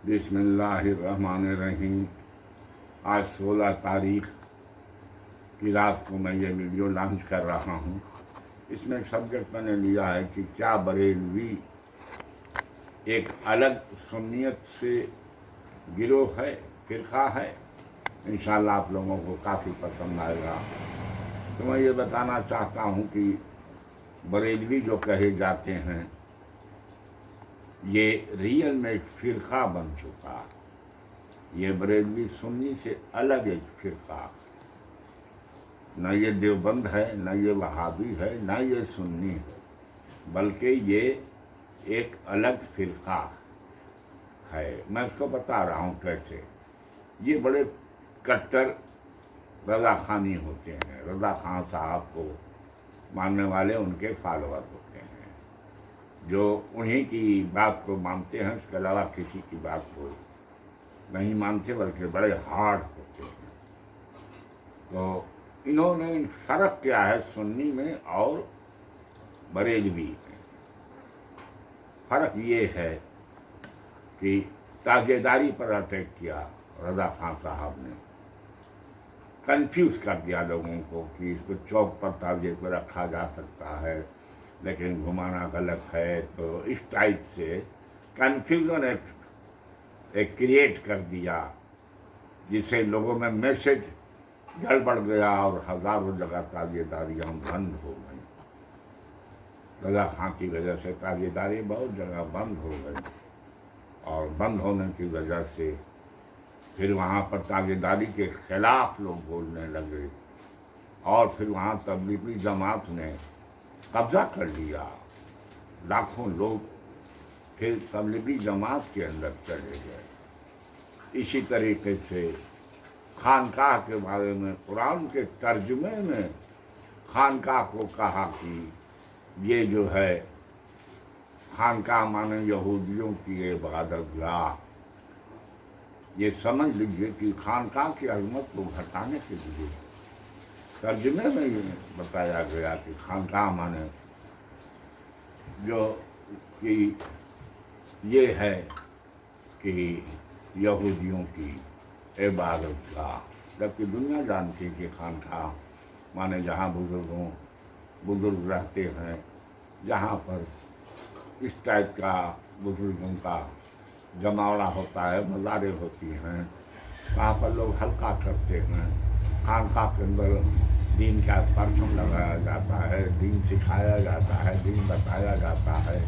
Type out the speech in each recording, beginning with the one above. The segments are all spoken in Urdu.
بسم اللہ الرحمن الرحیم۔ آج 16 تاریخ کی رات کو میں یہ ویڈیو لانچ کر رہا ہوں۔ اس میں ایک سبجیکٹ میں نے لیا ہے کہ کیا بریلوی ایک الگ سنیت سے گروہ ہے، فرقہ ہے؟ انشاءاللہ آپ لوگوں کو کافی پسند آئے گا۔ تو میں یہ بتانا چاہتا ہوں کہ بریلوی جو کہے جاتے ہیں یہ ریئل میں ایک فرقہ بن چکا۔ یہ بریلوی سنی سے الگ ایک فرقہ، نہ یہ دیوبند ہے، نہ یہ وہابی ہے، نہ یہ سنی ہے، بلکہ یہ ایک الگ فرقہ ہے۔ میں اس کو بتا رہا ہوں کیسے۔ یہ بڑے کٹر رضا خانی ہوتے ہیں، رضا خان صاحب کو ماننے والے ان کے فالوور ہوتے ہیں، جو انہی کی بات کو مانتے ہیں، اس کے علاوہ کسی کی بات کو نہیں مانتے، بلکہ بڑے ہارڈ ہوتے ہیں۔ تو انہوں نے فرق کیا ہے سنی میں اور بریلوی میں؟ فرق یہ ہے کہ تاجیداری پر اٹیک کیا رضا خان صاحب نے، کنفیوز کر دیا لوگوں کو کہ اس کو چوک پر تاجے کو رکھا جا سکتا ہے لیکن گھمانا غلط ہے۔ تو اس ٹائپ سے کنفیوژن ایک کریٹ کر دیا، جس سے لوگوں میں میسج گڑبڑ گیا اور ہزاروں جگہ تاجے داریاں بند ہو گئیں۔ رضا خان کی وجہ سے تاجے داری بہت جگہ بند ہو گئی، اور بند ہونے کی وجہ سے پھر وہاں پر تاجے داری کے خلاف لوگ بولنے لگے، اور پھر وہاں تبلیغی جماعت نے قبضہ کر لیا۔ لاکھوں لوگ پھر تبلیغی جماعت کے اندر چلے گئے۔ اسی طریقے سے خانقاہ کے بارے میں قرآن کے ترجمے میں خانقاہ کو کہا کہ یہ جو ہے خانقاہ مانے یہودیوں کی عبادت گاہ۔ یہ سمجھ لیجئے کہ خانقاہ کی عظمت کو گھٹانے کے لیے ترجمے میں یہ بتایا گیا کہ خانقاہ مانے جو کہ یہ ہے کہ یہودیوں کی عبادت گاہ، جبکہ دنیا جانتی ہے کہ خانقاہ مانے جہاں بزرگ رہتے ہیں، جہاں پر اس ٹائپ کا بزرگوں کا جماوڑا ہوتا ہے، مزاریں ہوتی ہیں، وہاں پر لوگ حلقہ کرتے ہیں۔ خانقاہ کے اندر دین کا پرچم لگایا جاتا ہے، دین سکھایا جاتا ہے، دین بتایا جاتا ہے۔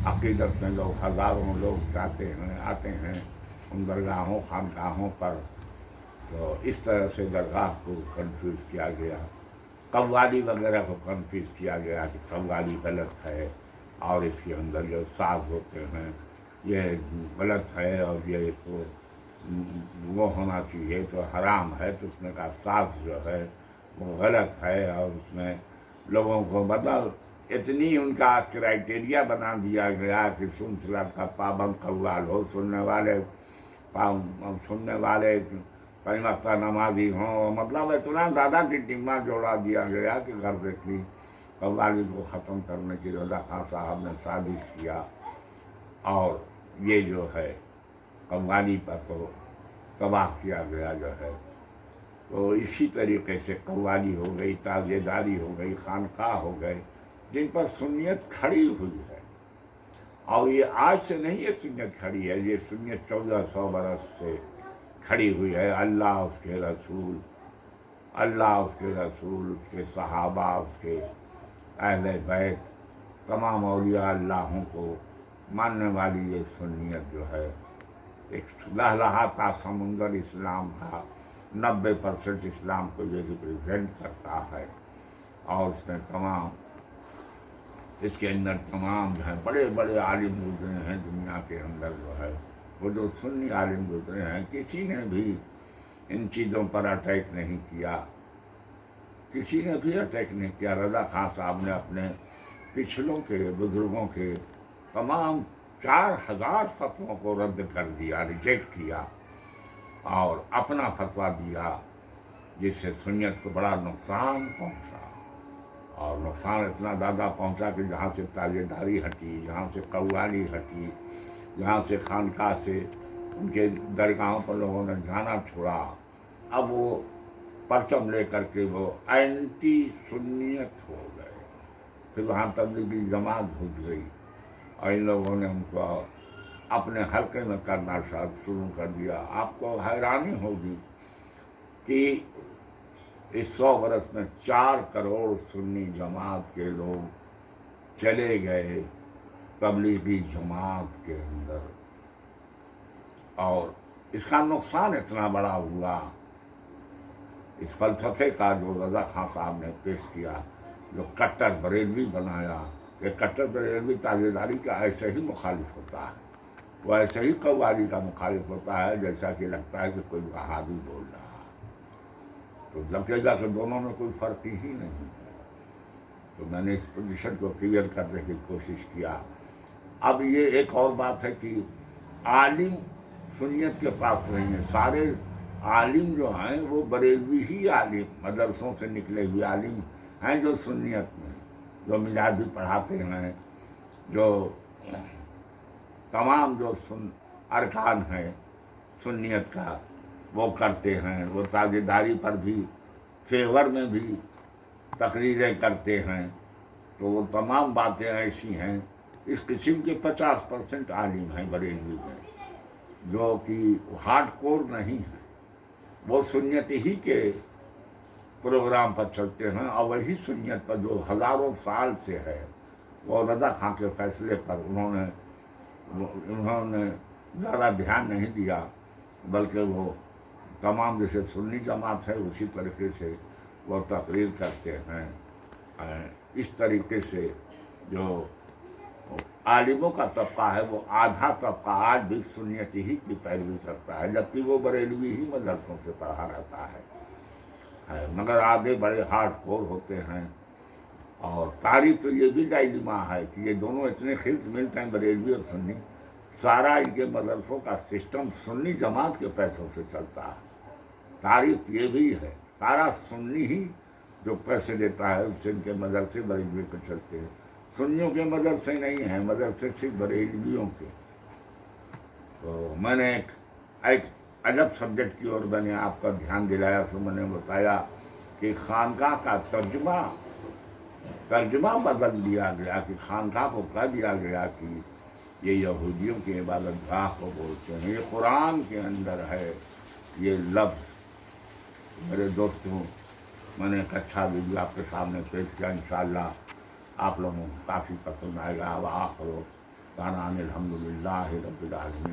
عقیدت میں لوگ ہزاروں لوگ جاتے ہیں، آتے ہیں ان درگاہوں خانقاہوں پر۔ تو اس طرح سے درگاہ کو کنفیوز کیا گیا، قوالی وغیرہ کو کنفیوز کیا گیا کہ قوالی غلط ہے، اور اس کے اندر جو ساز ہوتے ہیں یہ غلط ہے، اور یہ تو وہ ہونا چاہیے تو حرام ہے۔ تو اس نے کہا ساز جو ہے وہ غلط ہے، اور اس میں لوگوں کو اتنی ان کا کرائٹیریا بنا دیا گیا کہ سنت کا پابند قوال ہو، سننے والے 5 وقت نمازی ہوں، مطلب اتنا زیادہ ٹٹیما جوڑا دیا گیا کہ گھر کی قوالی کو ختم کرنے کی رضا خان صاحب نے سازش کیا، اور یہ جو ہے قوالی پر کو تباہ کیا گیا جو ہے۔ تو اسی طریقے سے قوالی ہو گئی، تاجے داری ہو گئی، خانقاہ ہو گئے، جن پر سنیت کھڑی ہوئی ہے۔ اور یہ آج سے نہیں یہ سنیت کھڑی ہے، یہ سنیت 1400 برس سے کھڑی ہوئی ہے۔ اللہ، اس کے رسول، اللہ، اس کے رسول، اس کے صحابہ، اس کے اہل بیت، تمام اولیاء اللہوں کو ماننے والی یہ سنیت جو ہے ایک لہلہاتا سمندر اسلام کا 90% اسلام کو یہ ریپریزنٹ کرتا ہے۔ اور اس میں اس کے اندر تمام جو ہے بڑے بڑے عالم گزرے ہیں دنیا کے اندر جو ہے، وہ جو سنی عالم گزرے ہیں، کسی نے بھی ان چیزوں پر اٹیک نہیں کیا، کسی نے بھی اٹیک نہیں کیا۔ رضا خان صاحب نے اپنے پچھلوں کے بزرگوں کے تمام 4000 فتووں کو رد کر دیا، ریجیکٹ کیا، اور اپنا فتویٰ دیا، جس سے سنیت کو بڑا نقصان پہنچا۔ اور نقصان اتنا زیادہ پہنچا کہ جہاں سے تاجے داری ہٹی، جہاں سے قوالی ہٹی، جہاں سے خانقاہ سے ان کے درگاہوں پر لوگوں نے جانا چھوڑا. اب وہ پرچم لے کر کے وہ اینٹی سنیت ہو گئے. پھر وہاں تبلیغی جماعت گھس گئی اور ان لوگوں نے ان کو اپنے حلقے میں کرنا شروع کر دیا. آپ کو حیرانی ہوگی کہ اس 100 برس میں 4 کروڑ سنی جماعت کے لوگ چلے گئے تبلیغی جماعت کے اندر، اور اس کا نقصان اتنا بڑا ہوا. اس فلسفے کا جو رضا خان صاحب نے پیش کیا، جو کٹر بریلوی بنایا، کہ کٹر بریلوی تابعداری کا ایسے ہی مخالف ہوتا ہے، وہ ایسے ہی قوالی کا مخالف ہوتا ہے جیسا کہ لگتا ہے کہ کوئی وہابی بول رہا ہے. تو لگے گا کہ دونوں میں کوئی فرق ہی نہیں ہے. تو میں نے اس پوزیشن کو کلیئر کرنے کی کوشش کیا. اب یہ ایک اور بات ہے کہ عالم سنیت کے پاس نہیں ہے. سارے عالم جو ہیں وہ بریلوی ہی عالم، مدرسوں سے نکلے ہوئے عالم ہیں جو سنیت میں، جو میلاد بھی پڑھاتے ہیں، جو تمام جو ارکان ہیں سنیت کا وہ کرتے ہیں. وہ تاجداری پر بھی فیور میں بھی تقریریں کرتے ہیں. تو وہ تمام باتیں ایسی ہیں. اس قسم کے 50% عالم ہیں بریلوی میں جو کہ ہارڈ کور نہیں ہیں. وہ سنیت ہی کے پروگرام پر چلتے ہیں، اور وہی سنیت پر جو ہزاروں سال سے ہے، وہ رضا خان کے فیصلے پر انہوں نے زیادہ دھیان نہیں دیا، بلکہ وہ تمام جیسے سنی جماعت ہے اسی طریقے سے وہ تقریر کرتے ہیں. اس طریقے سے جو عالموں کا طبقہ ہے وہ آدھا طبقہ آج بھی سنیت ہی کی پیروی کرتا ہے، جبکہ وہ بریلوی ہی مدرسوں سے پڑھا رہتا ہے، مگر آدھے بڑے ہارڈ کور ہوتے ہیں. اور تاریخ تو یہ بھی ڈائلما ہے کہ یہ دونوں اتنے خلط ملتے ہیں، بریلوی اور سنی. سارا ان کے مدرسوں کا سسٹم سنی جماعت کے پیسوں سے چلتا ہے. تاریخ یہ بھی ہے، سارا سنی ہی جو پیسے دیتا ہے اس سے ان کے مدرسے بریلوی پہ چلتے ہیں. سنیوں کے مدرسے نہیں ہیں، مدرسے صرف بریلویوں کے. تو میں نے ایک عجب سبجیکٹ کی اور میں نے آپ کا دھیان دلایا. تو میں نے بتایا کہ خانقاہ کا ترجمہ بدل دیا گیا، کہ خانقاہ کو کہہ دیا گیا کہ یہ یہودیوں کی عبادت گاہ کو بولتے ہیں. یہ قرآن کے اندر ہے یہ لفظ. میرے دوستوں، میں نے ایک اچھا ویڈیو آپ کے سامنے پیش کیا، انشاءاللہ آپ لوگوں کو کافی پسند آئے گا. وآخر دعوانا الحمدللہ رب العالمین.